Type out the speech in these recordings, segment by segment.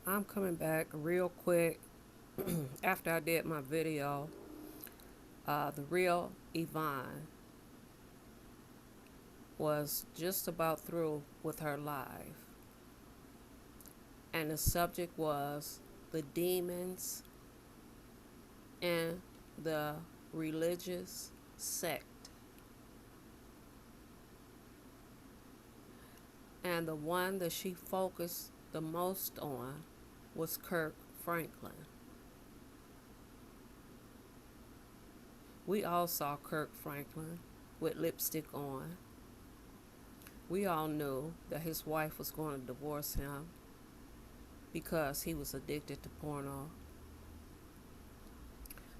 I'm coming back real quick after I did my video. The real Yvonne was just about through with her live, and the subject was the demons in the religious sect. And the one that she focused the most on was Kirk Franklin. We all saw Kirk Franklin with lipstick on. We all knew that his wife was going to divorce him because he was addicted to porno,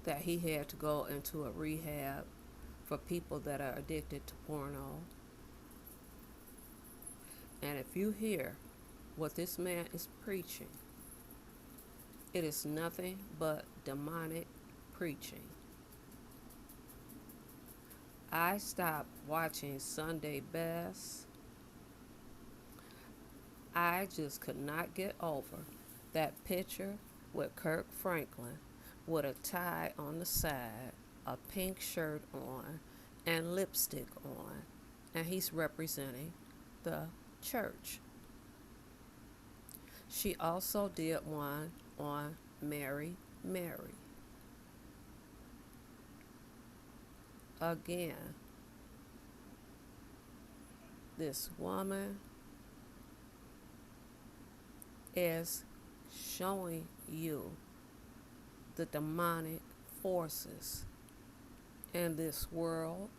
that he had to go into a rehab for people that are addicted to porno. And if you hear what this man is preaching, it is nothing but demonic preaching. I stopped watching Sunday Best. I just could not get over that picture with Kirk Franklin with a tie on the side, a pink shirt on, and lipstick on, and he's representing the church. She also did one on Mary. Again, this woman is showing you the demonic forces in this world,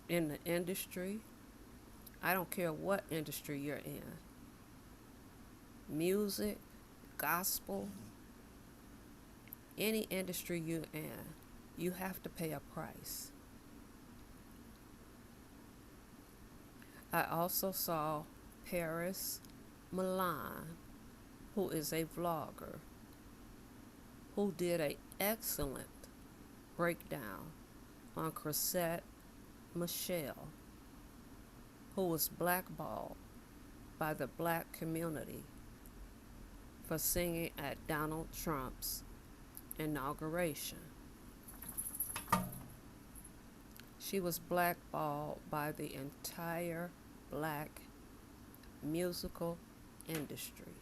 in the industry. I don't care what industry you're in. Music, gospel, any industry you're in, you have to pay a price. I also saw Paris Milan, who is a vlogger, who did an excellent breakdown on Chrisette Michele, who was blackballed by the black community for singing at Donald Trump's inauguration. She was blackballed by the entire black musical industry.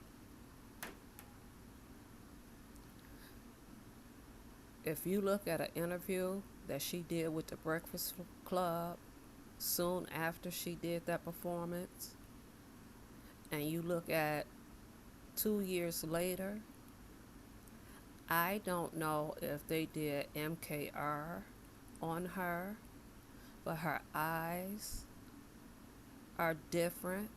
If you look at an interview that she did with the Breakfast Club soon after she did that performance, and you look at 2 years later, I don't know if they did MKR on her, but her eyes are different.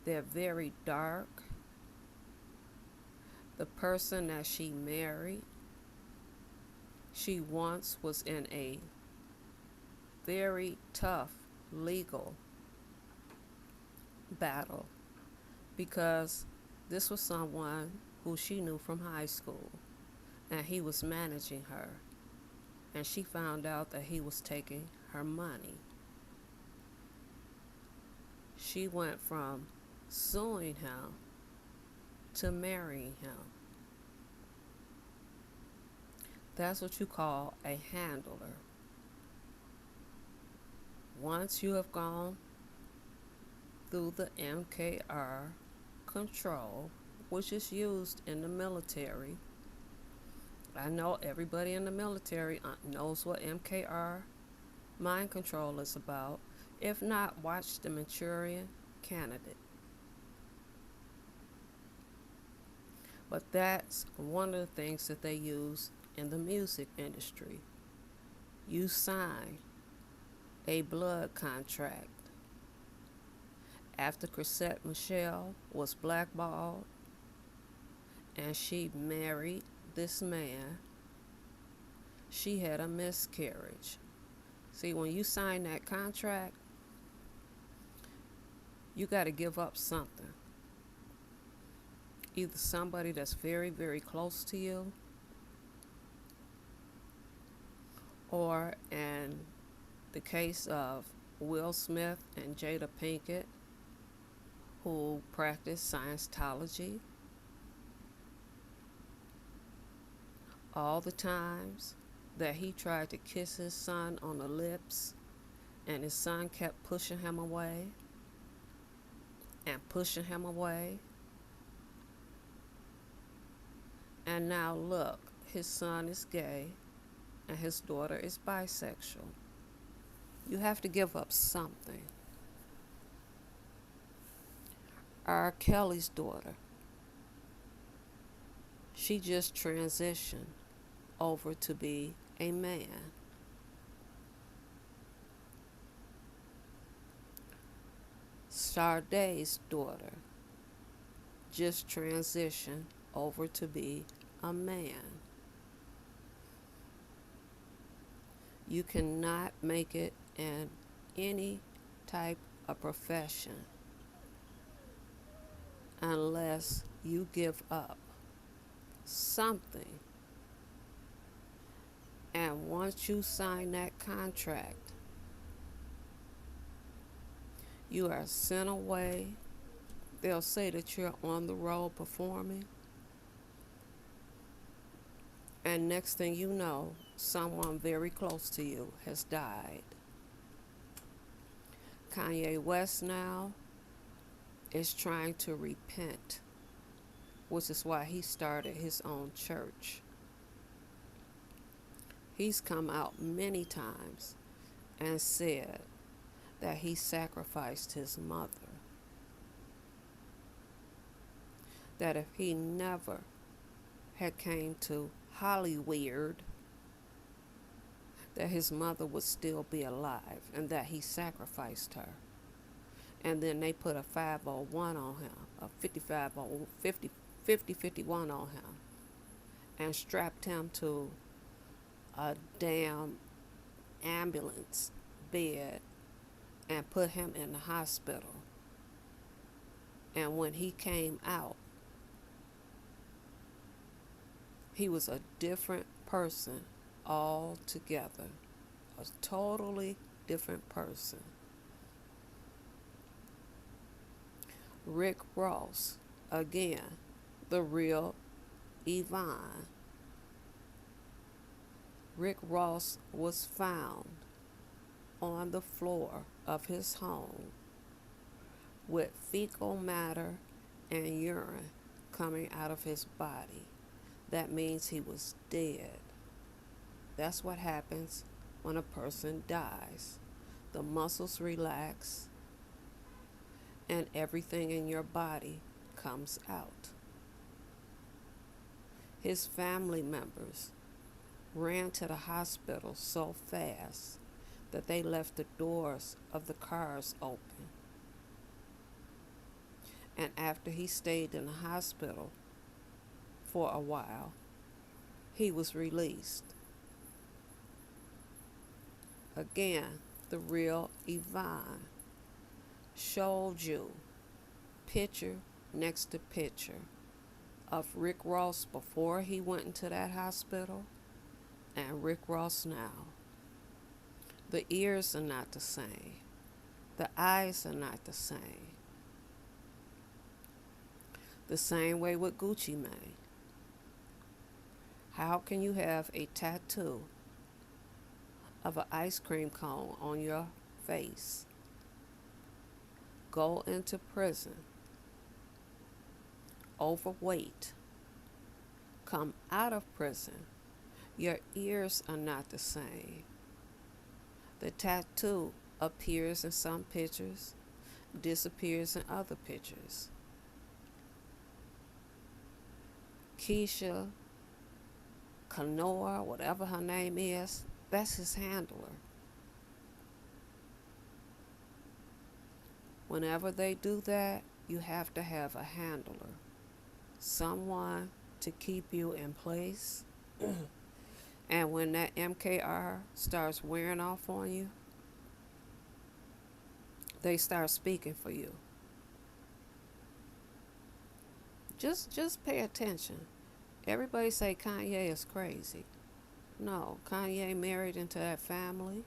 They're very dark. The person that she married, she once was in a very tough legal battle because this was someone who she knew from high school, and he was managing her, and she found out that he was taking her money. She went from suing him to marrying him. That's what you call a handler. Once you have gone through the MKR control, which is used in the military, I know everybody in the military knows what MKR mind control is about. If not, watch The Manchurian Candidate. But that's one of the things that they use in the music industry. You sign a blood contract. After Chrisette Michele was blackballed and she married this man, she had a miscarriage. See, when you sign that contract, you got to give up something. Either somebody that's very, very close to you, or in the case of Will Smith and Jada Pinkett, who practiced Scientology. All the times that he tried to kiss his son on the lips and his son kept pushing him away and pushing him away. And now look, his son is gay and his daughter is bisexual. You have to give up something. R. Kelly's daughter, she just transitioned over to be a man. Sade's daughter just transitioned over to be a man. You cannot make it in any type of profession unless you give up something. And once you sign that contract, you are sent away. They'll say that you're on the road performing. And next thing you know, someone very close to you has died. Kanye West now is trying to repent, which is why he started his own church. He's come out many times and said that he sacrificed his mother. That if he never had came to Hollyweird, that his mother would still be alive and that he sacrificed her. And then they put a 501 on him, a 50-51 on him, and strapped him to a damn ambulance bed and put him in the hospital. And when he came out, he was a different person altogether, a totally different person. Rick Ross, again, the real Yvonne. Rick Ross was found on the floor of his home with fecal matter and urine coming out of his body. That means he was dead. That's what happens when a person dies. The muscles relax and everything in your body comes out. His family members ran to the hospital so fast that they left the doors of the cars open. And after he stayed in the hospital for a while, he was released. Again, the real Yvonne showed you picture next to picture of Rick Ross before he went into that hospital and Rick Ross now. The ears are not the same. The eyes are not the same. The same way with Gucci Mane. How can you have a tattoo of an ice cream cone on your face, go into prison, overweight, come out of prison, your ears are not the same. The tattoo appears in some pictures, disappears in other pictures. Keisha, Kanoa, whatever her name is, that's his handler. Whenever they do that, you have to have a handler. Someone to keep you in place. And when that MKR starts wearing off on you, they start speaking for you. Just pay attention. Everybody say Kanye is crazy. No, Kanye married into that family.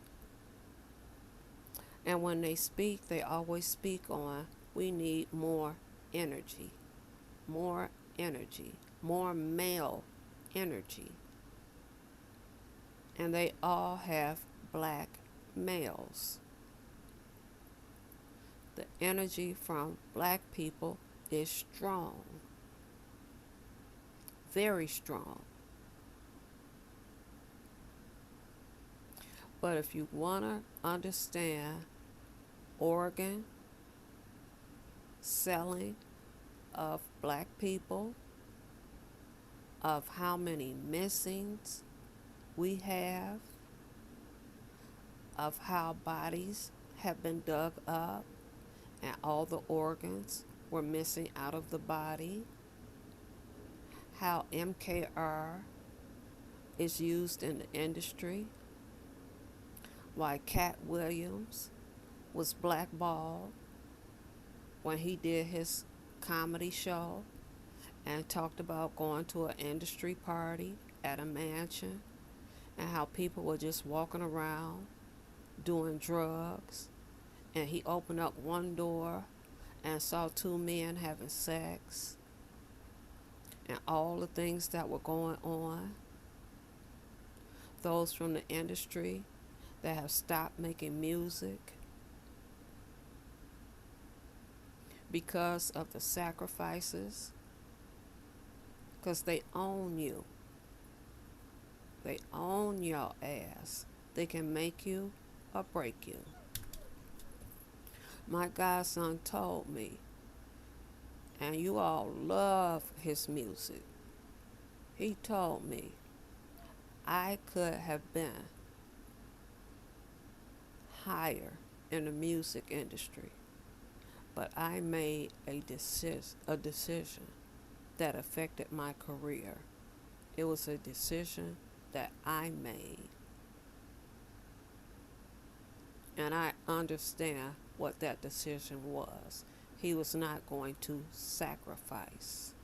And when they speak, they always speak on We need more energy, more energy, more male energy. And they all have black males. The energy from black people is strong, very strong. But if you want to understand organ selling of black people, of how many missings we have, of how bodies have been dug up and all the organs were missing out of the body, how MKR is used in the industry, why Cat Williams was blackballed when he did his comedy show and talked about going to an industry party at a mansion, and how people were just walking around doing drugs, and he opened up one door and saw two men having sex, and all the things that were going on. Those from the industry that have stopped making music because of the sacrifices, because they own you. They own your ass. They can make you or break you. My godson told me, and you all love his music, he told me I could have been higher in the music industry, but I made a decision that affected my career. It was a decision that I made. And I understand what that decision was. He was not going to sacrifice.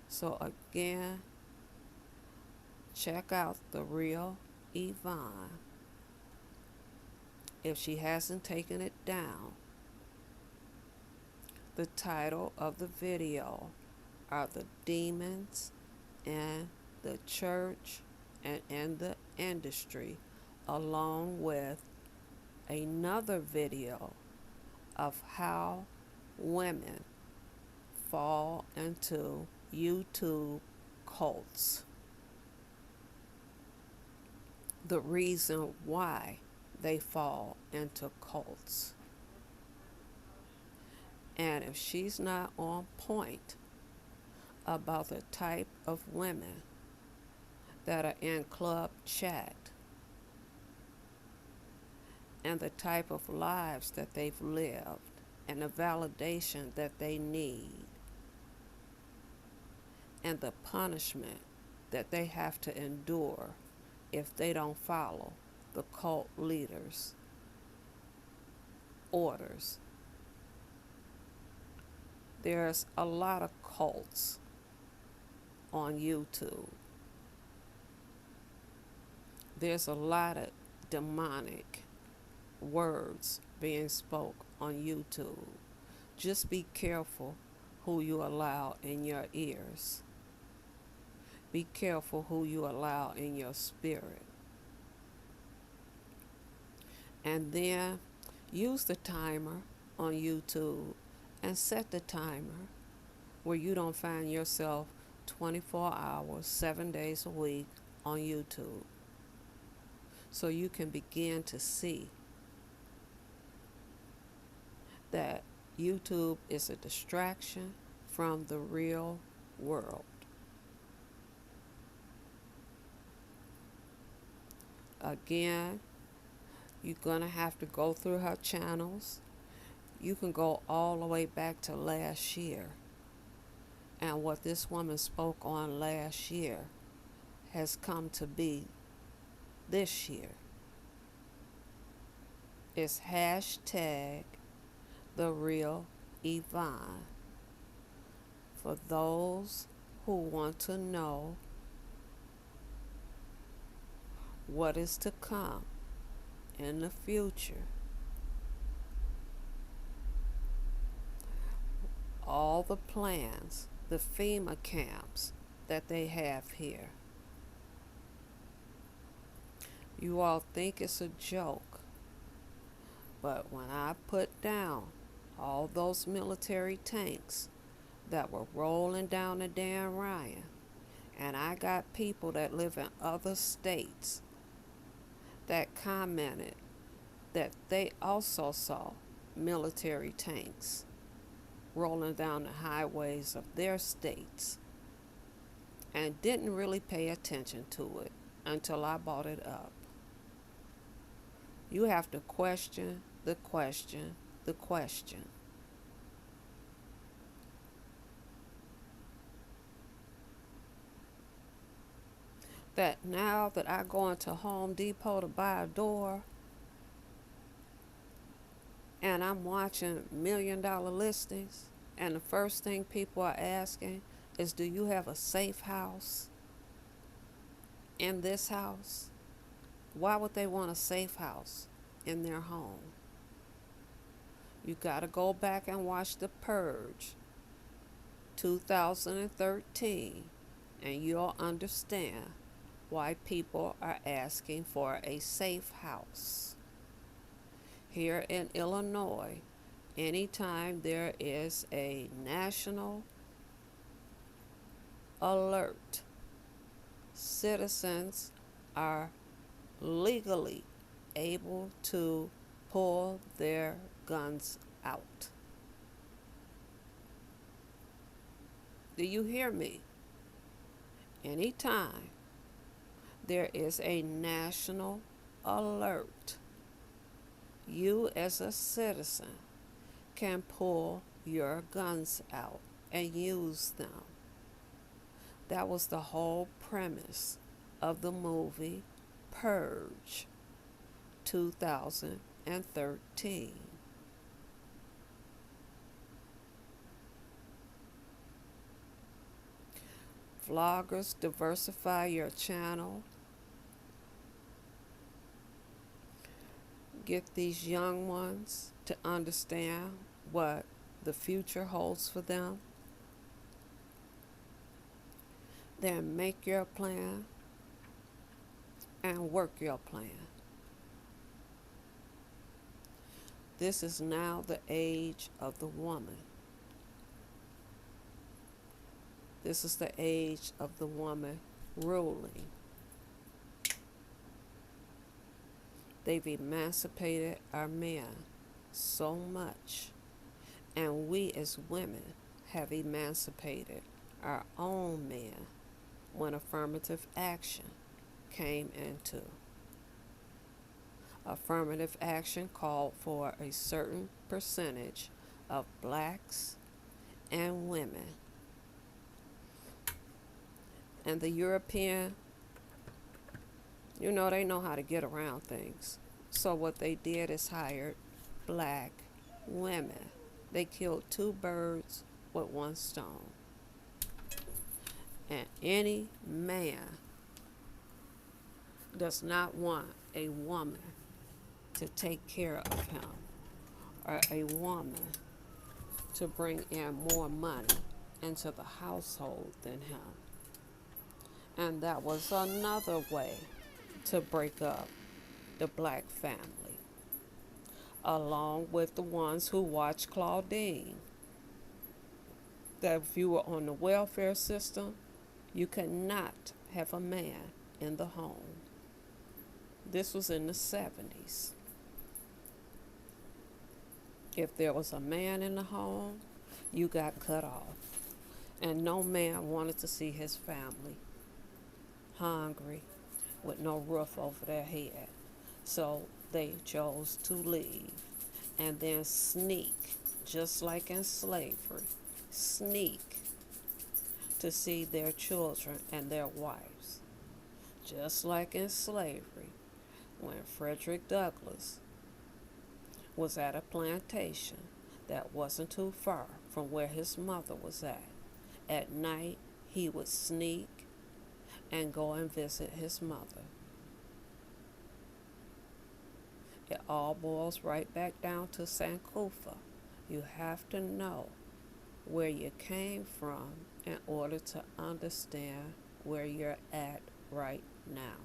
So again, check out The Real Evvonne. If she hasn't taken it down, the title of the video are The Demons in the Church and in the Industry, along with another video of how women fall into YouTube cults. The reason why they fall into cults. And if she's not on point about the type of women that are in club chat and the type of lives that they've lived and the validation that they need and the punishment that they have to endure if they don't follow the cult leaders' orders. There's a lot of cults on YouTube. There's a lot of demonic words being spoke on YouTube. Just be careful who you allow in your ears. Be careful who you allow in your spirit. And then use the timer on YouTube and set the timer where you don't find yourself 24 hours, 7 days a week on YouTube. So you can begin to see that YouTube is a distraction from the real world. Again, you're going to have to go through her channels. You can go all the way back to last year. And what this woman spoke on last year has come to be this year. It's hashtag The Real Evvonne. For those who want to know what is to come in the future, all the plans, the FEMA camps that they have here. You all think it's a joke, but when I put down all those military tanks that were rolling down the Dan Ryan, and I got people that live in other states that commented that they also saw military tanks rolling down the highways of their states and didn't really pay attention to it until I brought it up. You have to question the question, the question. That now that I go into Home Depot to buy a door and I'm watching $1 million listings, and the first thing people are asking is, do you have a safe house in this house? Why would they want a safe house in their home? You got to go back and watch The Purge 2013 and you'll understand why people are asking for a safe house. Here in Illinois, anytime there is a national alert, citizens are legally able to pull their guns out. Do you hear me? Anytime there is a national alert, you as a citizen can pull your guns out and use them. That was the whole premise of the movie Purge 2013. Vloggers, diversify your channel. Get these young ones to understand what the future holds for them. Then make your plan and work your plan. This is now the age of the woman. This is the age of the woman ruling. They've emancipated our men so much, and we as women have emancipated our own men when affirmative action came into. Affirmative action called for a certain percentage of blacks and women. And the European, they know how to get around things. So what they did is hired black women. They killed 2 birds with 1 stone. And any man does not want a woman to take care of him, or a woman to bring in more money into the household than him. And that was another way to break up the black family, along with the ones who watched Claudine. That if you were on the welfare system, you could not have a man in the home. This was in the 70s. If there was a man in the home, you got cut off. And no man wanted to see his family hungry with no roof over their head. So they chose to leave and then sneak, just like in slavery, sneak to see their children and their wives. Just like in slavery, when Frederick Douglass was at a plantation that wasn't too far from where his mother was at night he would sneak and go and visit his mother. It all boils right back down to Sankofa. You have to know where you came from in order to understand where you're at right now.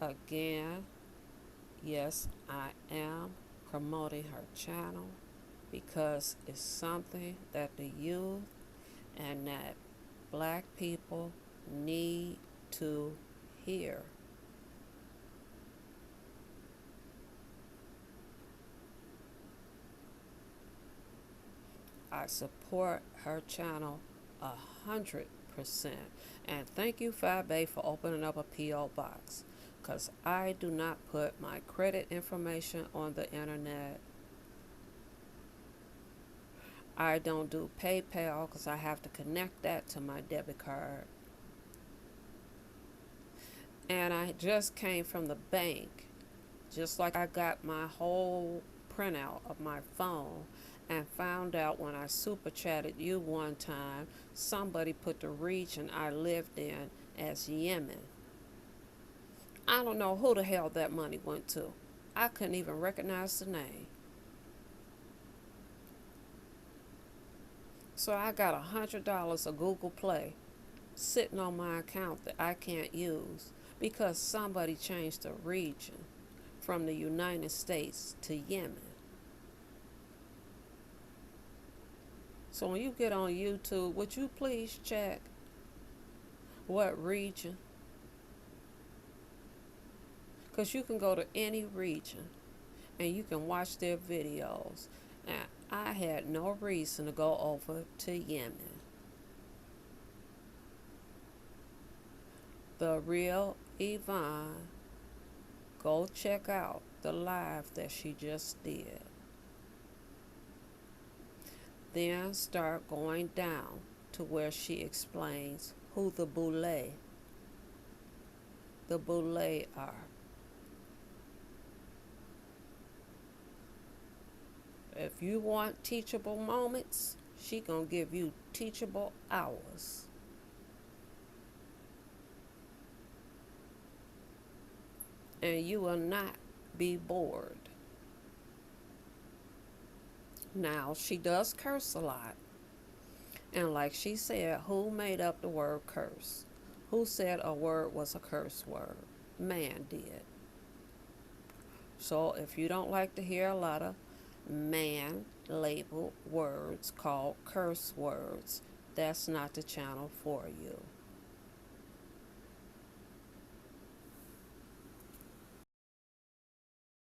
Again, yes, I am promoting her channel because it's something that the youth and that black people need to hear. I support her channel 100%. And thank you, Fabe, for opening up a P.O. box. Because I do not put my credit information on the internet. I don't do PayPal because I have to connect that to my debit card. And I just came from the bank, just like I got my whole printout of my phone and found out when I super chatted you one time, somebody put the region I lived in as Yemen. I don't know who the hell that money went to. I couldn't even recognize the name. So I got $100 of Google Play sitting on my account that I can't use because somebody changed the region from the United States to Yemen. So when you get on YouTube, would you please check what region? Because you can go to any region and you can watch their videos. And I had no reason to go over to Yemen. The real Evvonne, go check out the live that she just did. Then start going down to where she explains who the Boule are. If you want teachable moments, she gonna give you teachable hours. And you will not be bored. Now, she does curse a lot. And like she said, who made up the word curse? Who said a word was a curse word? Man did. So if you don't like to hear a lot of man labeled words called curse words, that's not the channel for you.